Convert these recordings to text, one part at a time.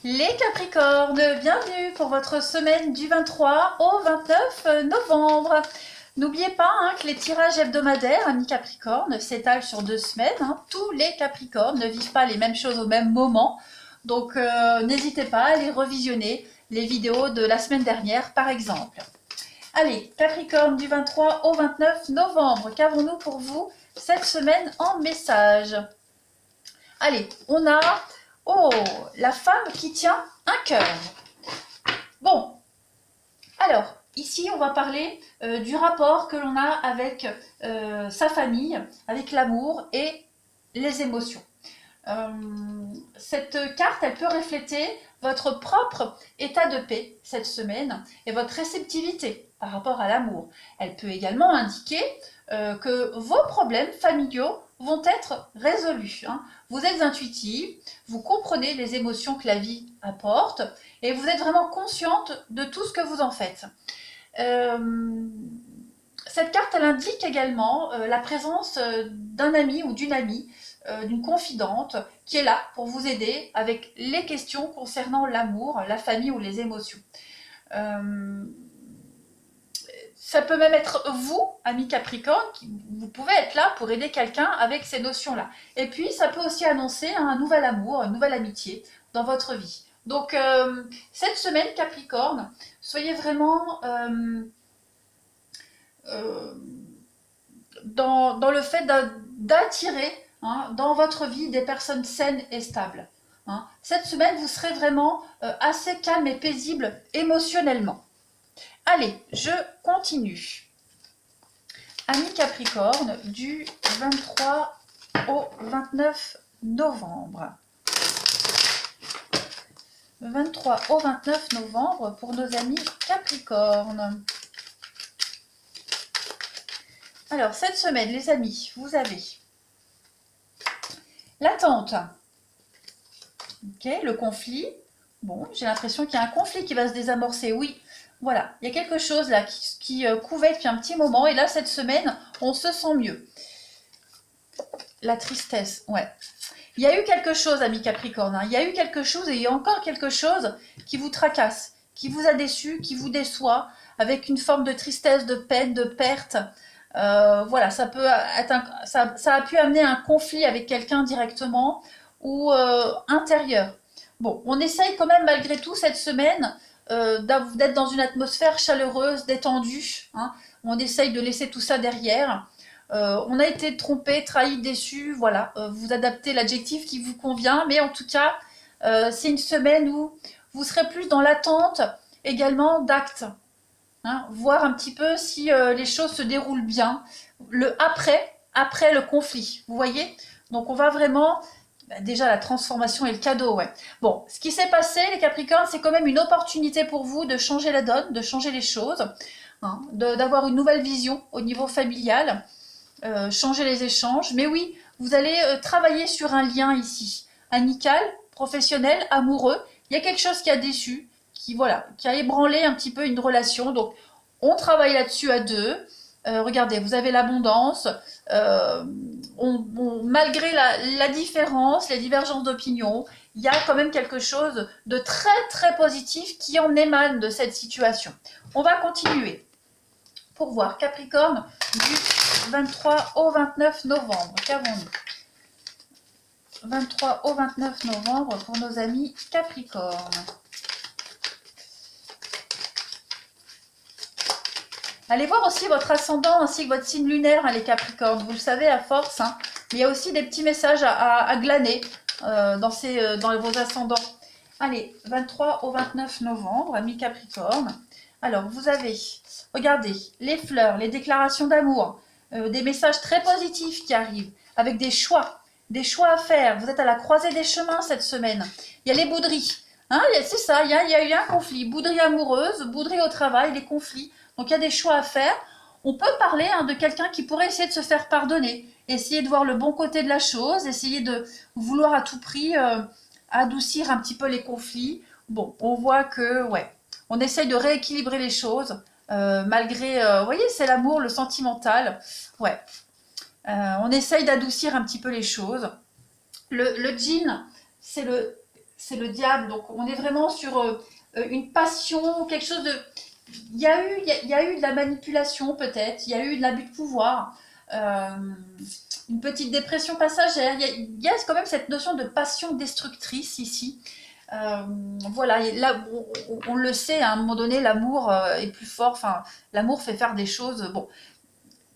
Les Capricornes, bienvenue pour votre semaine du 23 au 29 novembre. N'oubliez pas que les tirages hebdomadaires, amis Capricornes, s'étalent sur 2 semaines. Tous les Capricornes ne vivent pas les mêmes choses au même moment. Donc n'hésitez pas à aller revisionner les vidéos de la semaine dernière par exemple. Allez, Capricorne du 23 au 29 novembre, qu'avons-nous pour vous cette semaine en message? Allez, on a... Oh, la femme qui tient un cœur. Bon, alors, ici, on va parler du rapport que l'on a avec sa famille, avec l'amour et les émotions. Cette carte, elle peut refléter votre propre état de paix cette semaine et votre réceptivité par rapport à l'amour. Elle peut également indiquer que vos problèmes familiaux vont être résolus. Vous êtes intuitive, vous comprenez les émotions que la vie apporte et vous êtes vraiment consciente de tout ce que vous en faites. Cette carte, elle indique également la présence d'un ami ou d'une amie, d'une confidente qui est là pour vous aider avec les questions concernant l'amour, la famille ou les émotions. Ça peut même être vous, ami Capricorne, vous pouvez être là pour aider quelqu'un avec ces notions-là. Et puis, ça peut aussi annoncer un nouvel amour, une nouvelle amitié dans votre vie. Donc, cette semaine, Capricorne, soyez vraiment dans le fait d'attirer dans votre vie des personnes saines et stables. Cette semaine, vous serez vraiment assez calme et paisible émotionnellement. Allez, je continue. Amis Capricorne, du 23 au 29 novembre. 23 au 29 novembre pour nos amis Capricorne. Alors, cette semaine, les amis, vous avez l'attente, le conflit. Bon, j'ai l'impression qu'il y a un conflit qui va se désamorcer, oui. Voilà, il y a quelque chose là qui couvait depuis un petit moment et là, cette semaine, on se sent mieux. La tristesse, ouais. Il y a eu quelque chose, amis Capricorne, il y a eu quelque chose et il y a encore quelque chose qui vous tracasse, qui vous a déçu, qui vous déçoit, avec une forme de tristesse, de peine, de perte. Voilà, ça peut être ça a pu amener un conflit avec quelqu'un directement ou intérieur. Bon, on essaye quand même malgré tout cette semaine d'être dans une atmosphère chaleureuse, détendue. On essaye de laisser tout ça derrière. On a été trompé, trahi, déçu. Voilà, vous adaptez l'adjectif qui vous convient. Mais en tout cas, c'est une semaine où vous serez plus dans l'attente également d'actes. Voir un petit peu si les choses se déroulent bien. Le après le conflit, vous voyez? Donc on va vraiment... Déjà, la transformation et le cadeau, ouais. Bon, ce qui s'est passé, les Capricornes, c'est quand même une opportunité pour vous de changer la donne, de changer les choses, d'avoir une nouvelle vision au niveau familial, changer les échanges. Mais oui, vous allez travailler sur un lien ici, amical, professionnel, amoureux. Il y a quelque chose qui a déçu, qui a ébranlé un petit peu une relation. Donc, on travaille là-dessus à deux. Regardez, vous avez l'abondance. Malgré la différence, les divergences d'opinion, il y a quand même quelque chose de très très positif qui en émane de cette situation. On va continuer pour voir Capricorne du 23 au 29 novembre. Qu'avons-nous? 23 au 29 novembre pour nos amis Capricorne. Allez voir aussi votre ascendant ainsi que votre signe lunaire, les Capricornes. Vous le savez à force. Mais il y a aussi des petits messages à glaner dans vos ascendants. Allez, 23 au 29 novembre, amis Capricorne. Alors, vous avez, regardez, les fleurs, les déclarations d'amour, des messages très positifs qui arrivent, avec des choix à faire. Vous êtes à la croisée des chemins cette semaine. Il y a les bouderies. C'est ça, il y a eu un conflit. Bouderie amoureuse, bouderie au travail, les conflits. Donc il y a des choix à faire. On peut parler de quelqu'un qui pourrait essayer de se faire pardonner, essayer de voir le bon côté de la chose, essayer de vouloir à tout prix adoucir un petit peu les conflits. Bon, on voit que, ouais, on essaye de rééquilibrer les choses, malgré, vous voyez, c'est l'amour, le sentimental. Ouais, on essaye d'adoucir un petit peu les choses. Le djinn, c'est c'est le diable. Donc on est vraiment sur une passion, quelque chose de... Il y a eu de la manipulation peut-être, il y a eu de l'abus de pouvoir, une petite dépression passagère. Il y a quand même cette notion de passion destructrice ici. Voilà, et là, on le sait, à un moment donné, l'amour est plus fort. Enfin, l'amour fait faire des choses. Bon,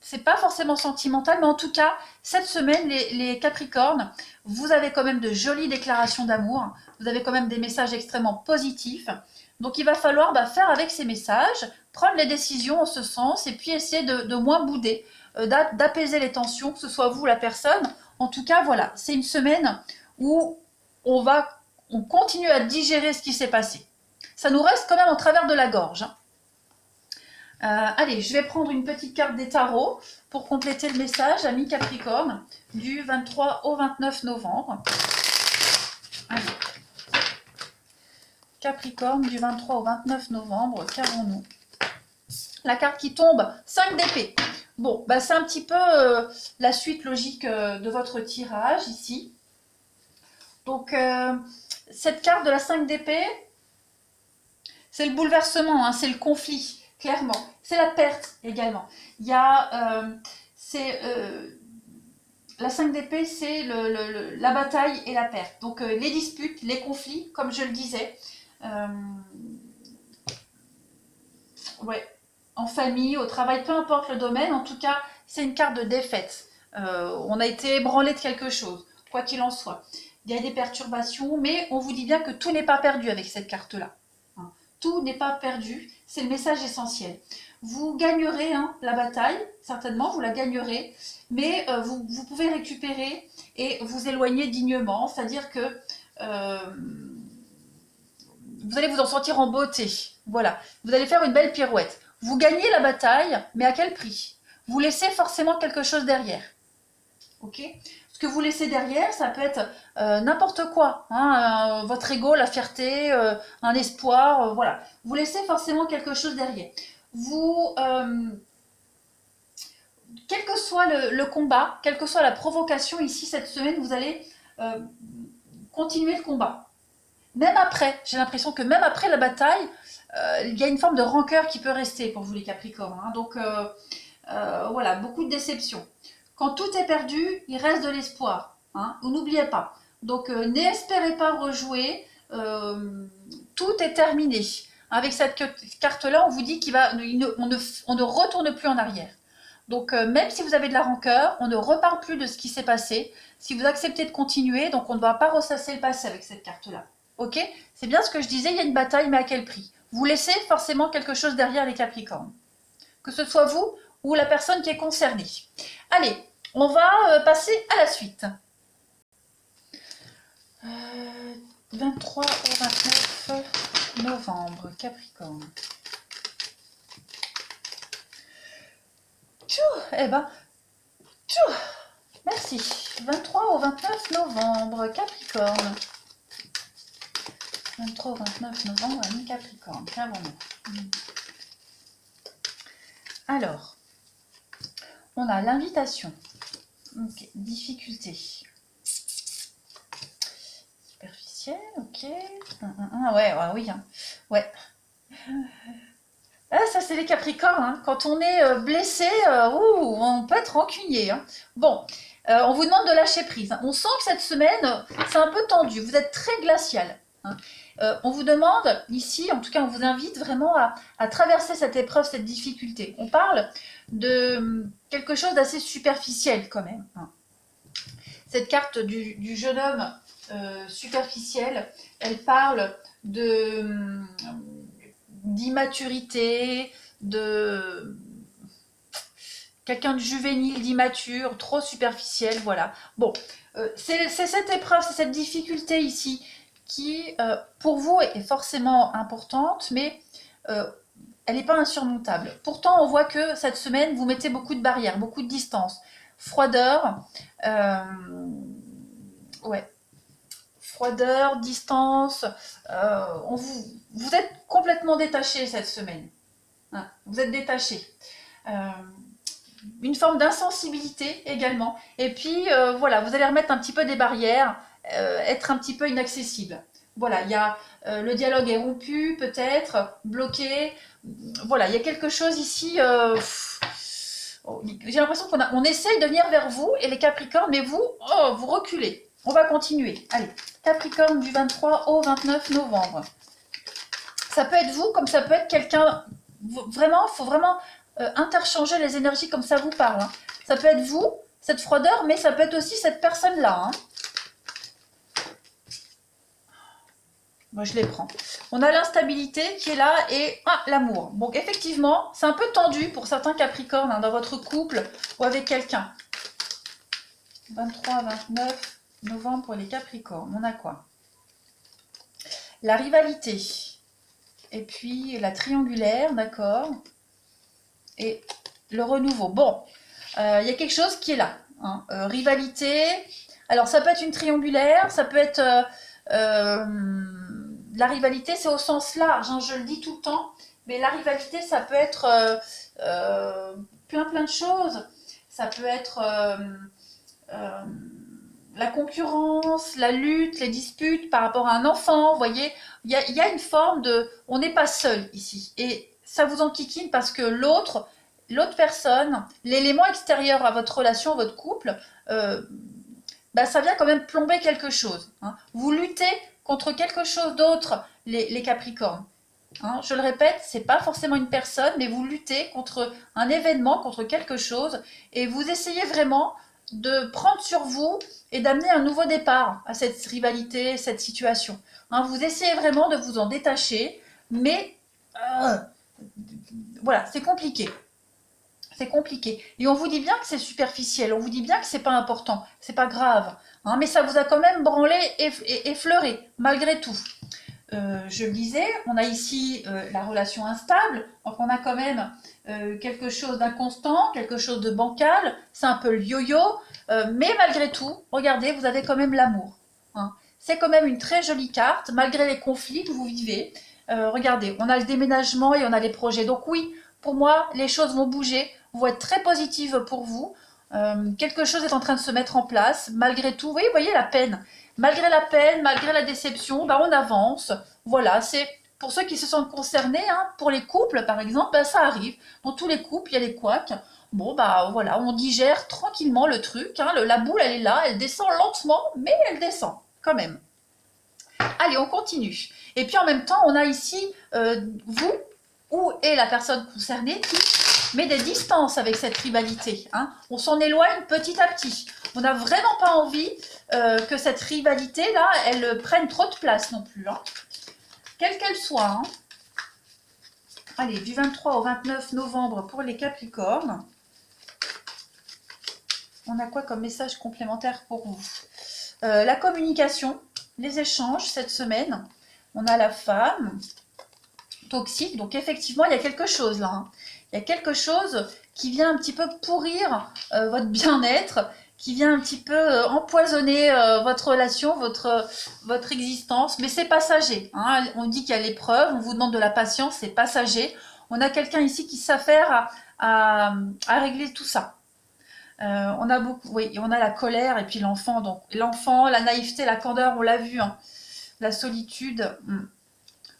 c'est pas forcément sentimental, mais en tout cas, cette semaine, les Capricornes, vous avez quand même de jolies déclarations d'amour. Vous avez quand même des messages extrêmement positifs. Donc, il va falloir faire avec ces messages, prendre les décisions en ce sens, et puis essayer de moins bouder, d'apaiser les tensions, que ce soit vous ou la personne. En tout cas, voilà, c'est une semaine où on continue à digérer ce qui s'est passé. Ça nous reste quand même en travers de la gorge, hein. Allez, je vais prendre une petite carte des tarots pour compléter le message, amis Capricorne, du 23 au 29 novembre. Allez. Capricorne, du 23 au 29 novembre, qu'avons-nous? La carte qui tombe, 5 d'épée. Bon, c'est un petit peu la suite logique de votre tirage ici. Donc, cette carte de la 5 d'épée, c'est le bouleversement, hein, c'est le conflit, clairement. C'est la perte également. Il y a, la 5 d'épée, c'est la bataille et la perte. Donc, les disputes, les conflits, comme je le disais. Ouais, en famille, au travail, peu importe le domaine, en tout cas, c'est une carte de défaite. On a été ébranlé de quelque chose, quoi qu'il en soit. Il y a des perturbations, mais on vous dit bien que tout n'est pas perdu avec cette carte-là. Hein. Tout n'est pas perdu, c'est le message essentiel. Vous gagnerez la bataille, certainement, vous la gagnerez, mais vous pouvez récupérer et vous éloigner dignement, c'est-à-dire que vous allez vous en sortir en beauté. Voilà, vous allez faire une belle pirouette. Vous gagnez la bataille, mais à quel prix? Vous laissez forcément quelque chose derrière. Ok? Ce que vous laissez derrière, ça peut être n'importe quoi. Hein, votre ego, la fierté, un espoir, voilà. Vous laissez forcément quelque chose derrière. Vous, quel que soit le combat, quelle que soit la provocation ici cette semaine, vous allez continuer le combat. Même après, j'ai l'impression que même après la bataille, il y a une forme de rancœur qui peut rester pour vous les Capricornes. Hein. Donc voilà, beaucoup de déception. Quand tout est perdu, il reste de l'espoir. Hein. Vous n'oubliez pas. Donc n'espérez pas rejouer. Tout est terminé. Avec cette carte-là, on vous dit on ne retourne plus en arrière. Donc même si vous avez de la rancœur, on ne reparle plus de ce qui s'est passé. Si vous acceptez de continuer, donc on ne va pas ressasser le passé avec cette carte-là. Ok? C'est bien ce que je disais, il y a une bataille, mais à quel prix? Vous laissez forcément quelque chose derrière les Capricornes. Que ce soit vous ou la personne qui est concernée. Allez, on va passer à la suite. 23 au 29 novembre, Capricorne. Eh ben, merci. 23 au 29 novembre, Capricorne. 23 au 29 novembre, ami Capricorne. Qu'avons-nous? Alors, on a l'invitation. Ok, difficulté. Superficielle, ok. Ouais, oui. Hein. Ouais. Ah, ça, c'est les Capricornes. Hein. Quand on est blessé, on peut être rancunier. Hein. Bon, on vous demande de lâcher prise. Hein. On sent que cette semaine, c'est un peu tendu. Vous êtes très glacial. Hein. On vous demande ici, en tout cas on vous invite vraiment à traverser cette épreuve, cette difficulté. On parle de quelque chose d'assez superficiel quand même. Hein. Cette carte du jeune homme superficiel, elle parle d'immaturité, de quelqu'un de juvénile, d'immature, trop superficiel, voilà. Bon, c'est cette épreuve, c'est cette difficulté ici qui, pour vous, est forcément importante, mais elle n'est pas insurmontable. Pourtant, on voit que cette semaine, vous mettez beaucoup de barrières, beaucoup de distance. Froideur, ouais. Froideur, distance, vous êtes complètement détaché cette semaine. Hein, vous êtes détaché. Une forme d'insensibilité également. Et puis, voilà, vous allez remettre un petit peu des barrières, être un petit peu inaccessible. Voilà, il y a le dialogue est rompu, peut-être, bloqué. Voilà, il y a quelque chose ici. J'ai l'impression on essaye de venir vers vous et les Capricornes, mais vous, oh, vous reculez. On va continuer. Allez, Capricorne du 23 au 29 novembre. Ça peut être vous, comme ça peut être quelqu'un. Vraiment, il faut vraiment interchanger les énergies comme ça vous parle. Hein. Ça peut être vous, cette froideur, mais ça peut être aussi cette personne-là. Hein. Moi, je les prends. On a l'instabilité qui est là et l'amour. Donc, effectivement, c'est un peu tendu pour certains Capricornes hein, dans votre couple ou avec quelqu'un. 23-29 novembre pour les Capricornes. On a quoi? La rivalité. Et puis, la triangulaire, d'accord. Et le renouveau. Bon, il y a quelque chose qui est là. Hein. Rivalité. Alors, ça peut être une triangulaire, ça peut être... la rivalité, c'est au sens large, hein, je le dis tout le temps, mais la rivalité, ça peut être plein de choses. Ça peut être la concurrence, la lutte, les disputes par rapport à un enfant. Vous voyez, il y a une forme de... On n'est pas seul ici. Et ça vous enquiquine parce que l'autre personne, l'élément extérieur à votre relation, votre couple, ça vient quand même plomber quelque chose. Hein. Vous luttez contre quelque chose d'autre, les Capricornes. Hein, je le répète, c'est pas forcément une personne, mais vous luttez contre un événement, contre quelque chose, et vous essayez vraiment de prendre sur vous et d'amener un nouveau départ à cette rivalité, cette situation. Hein, vous essayez vraiment de vous en détacher, mais voilà, c'est compliqué. C'est compliqué. Et on vous dit bien que c'est superficiel, on vous dit bien que c'est pas important, c'est pas grave. Hein, mais ça vous a quand même branlé et effleuré, malgré tout. Je le disais, on a ici la relation instable, donc on a quand même quelque chose d'inconstant, quelque chose de bancal, c'est un peu le yo-yo, mais malgré tout, regardez, vous avez quand même l'amour. Hein. C'est quand même une très jolie carte, malgré les conflits que vous vivez. Regardez, on a le déménagement et on a les projets. Donc oui, pour moi, les choses vont bouger, vont être très positives pour vous. Quelque chose est en train de se mettre en place, malgré tout. Vous voyez la peine. Malgré la peine, malgré la déception, on avance. Voilà, c'est pour ceux qui se sentent concernés. Hein, pour les couples, par exemple, ça arrive. Dans tous les couples, il y a les couacs. Bon, voilà, on digère tranquillement le truc. Hein, la boule, elle est là, elle descend lentement, mais elle descend quand même. Allez, on continue. Et puis en même temps, on a ici vous, où est la personne concernée qui met des distances avec cette rivalité. Hein. On s'en éloigne petit à petit. On n'a vraiment pas envie que cette rivalité-là, elle prenne trop de place non plus. Hein. Quelle qu'elle soit. Hein. Allez, du 23 au 29 novembre pour les Capricornes. On a quoi comme message complémentaire pour vous? La communication, les échanges cette semaine. On a la femme toxique, donc effectivement, il y a quelque chose là. Hein. Il y a quelque chose qui vient un petit peu pourrir votre bien-être, qui vient un petit peu empoisonner votre relation, votre existence, mais c'est passager. Hein. On dit qu'il y a l'épreuve, on vous demande de la patience, c'est passager. On a quelqu'un ici qui s'affaire à régler tout ça. On a beaucoup, oui, on a la colère et puis l'enfant. Donc l'enfant, la naïveté, la candeur, on l'a vu. Hein. La solitude.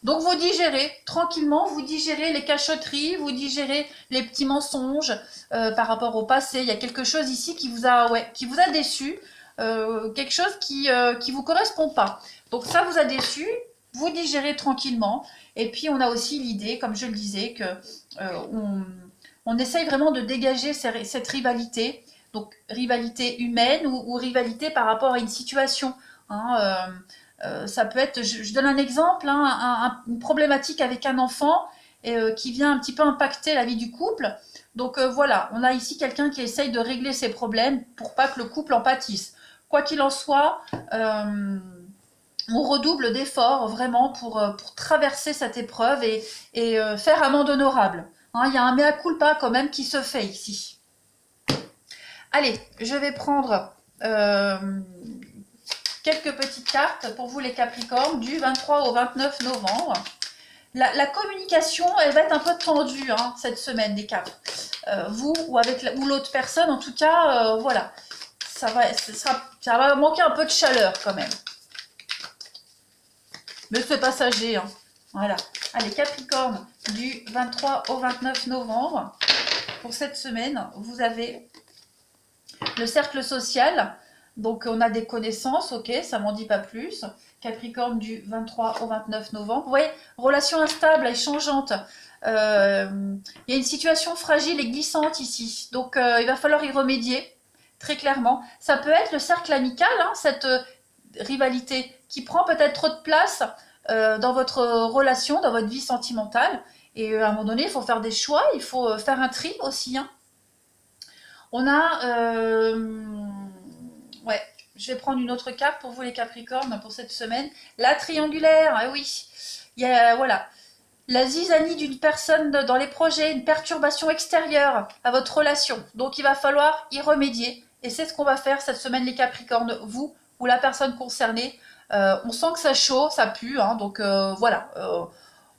Donc vous digérez tranquillement, vous digérez les cachotteries, vous digérez les petits mensonges par rapport au passé. Il y a quelque chose ici qui vous a déçu, quelque chose qui vous correspond pas. Donc ça vous a déçu, vous digérez tranquillement. Et puis on a aussi l'idée, comme je le disais, que on essaye vraiment de dégager cette rivalité. Donc rivalité humaine ou rivalité par rapport à une situation. Hein, ça peut être, je donne un exemple, hein, une problématique avec un enfant qui vient un petit peu impacter la vie du couple. Donc voilà, on a ici quelqu'un qui essaye de régler ses problèmes pour pas que le couple en pâtisse. Quoi qu'il en soit, on redouble d'efforts vraiment pour traverser cette épreuve et faire amende honorable. Hein, il y a un mea culpa quand même qui se fait ici. Allez, je vais prendre... quelques petites cartes pour vous les Capricornes du 23 au 29 novembre. La communication, elle va être un peu tendue hein, cette semaine des Capres. Vous ou l'autre personne, en tout cas, voilà. Ça va manquer un peu de chaleur quand même. Mais c'est passager, hein. Voilà. Allez, Capricorne, du 23 au 29 novembre. Pour cette semaine, vous avez le cercle social. Donc, on a des connaissances, ok, ça m'en dit pas plus. Capricorne, du 23 au 29 novembre. Vous voyez, relation instable et changeante. Il y a une situation fragile et glissante ici. Donc, il va falloir y remédier, très clairement. Ça peut être le cercle amical, hein, cette rivalité qui prend peut-être trop de place dans votre relation, dans votre vie sentimentale. Et à un moment donné, il faut faire des choix, il faut faire un tri aussi. Hein. On a... ouais, je vais prendre une autre carte pour vous les Capricornes pour cette semaine. La triangulaire, ah oui. Il y a, voilà, la zizanie d'une personne dans les projets, une perturbation extérieure à votre relation. Donc il va falloir y remédier. Et c'est ce qu'on va faire cette semaine les Capricornes, vous ou la personne concernée. On sent que ça chaud, ça pue, hein, donc voilà.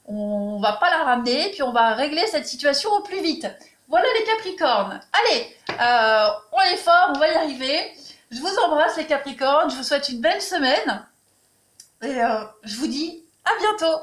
On va pas la ramener, puis on va régler cette situation au plus vite. Voilà les Capricornes. Allez, on est fort, on va y arriver. Je vous embrasse les Capricornes, je vous souhaite une belle semaine. Et je vous dis à bientôt.